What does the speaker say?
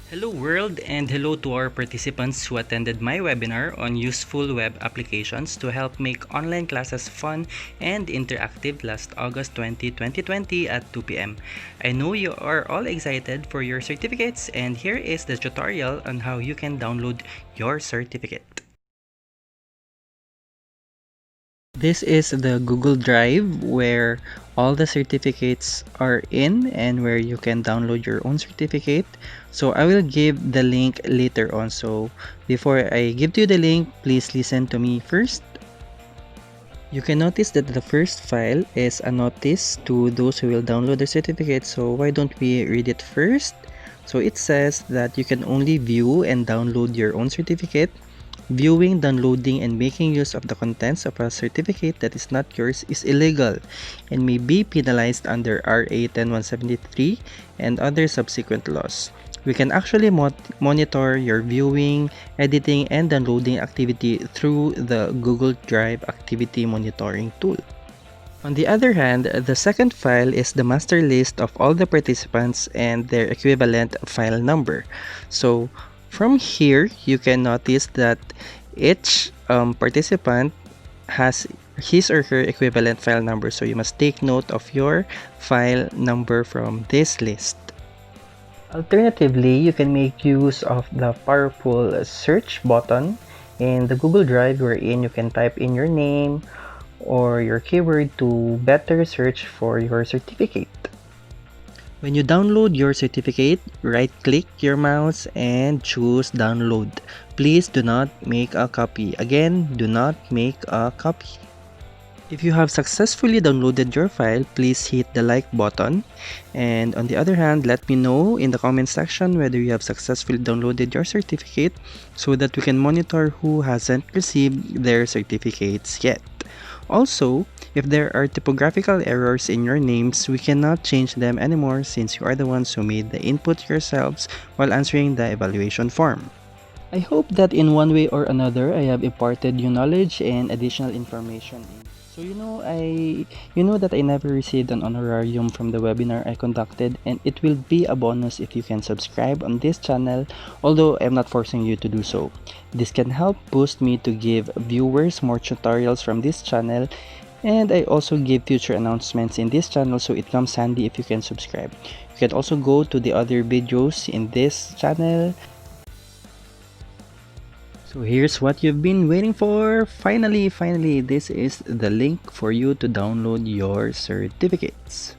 Hello world, and hello to our participants who attended my webinar on useful web applications to help make online classes fun and interactive last August 2020 at 2 p.m. I know you are all excited for your certificates, and here is the tutorial on how you can download your certificate. This is the Google Drive where all the certificates are in and where you can download your own certificate. So I will give the link later on. So before I give to you the link, please listen to me first. You can notice that the first file is a notice to those who will download the certificate. So why don't we read it first? So it says that you can only view and download your own certificate. Viewing, downloading, and making use of the contents of a certificate that is not yours is illegal and may be penalized under RA 10173 and other subsequent laws. We can actually monitor your viewing, editing, and downloading activity through the Google Drive Activity Monitoring tool. On the other hand, the second file is the master list of all the participants and their equivalent file number. So from here, you can notice that each participant has his or her equivalent file number. So you must take note of your file number from this list. Alternatively, you can make use of the powerful search button in the Google Drive wherein you can type in your name or your keyword to better search for your certificate. When you download your certificate, right-click your mouse and choose download. Please do not make a copy. Again, do not make a copy. If you have successfully downloaded your file, please hit the like button. And on the other hand, let me know in the comment section whether you have successfully downloaded your certificate so that we can monitor who hasn't received their certificates yet. Also, if there are typographical errors in your names, we cannot change them anymore since you are the ones who made the input yourselves while answering the evaluation form. I hope that in one way or another, I have imparted you knowledge and additional information. So you know that I never received an honorarium from the webinar I conducted, and it will be a bonus if you can subscribe on this channel, although I'm not forcing you to do so. This can help boost me to give viewers more tutorials from this channel, and I also give future announcements in this channel, so it comes handy if you can subscribe. You can also go to the other videos in this channel. So here's what you've been waiting for. Finally, this is the link for you to download your certificates.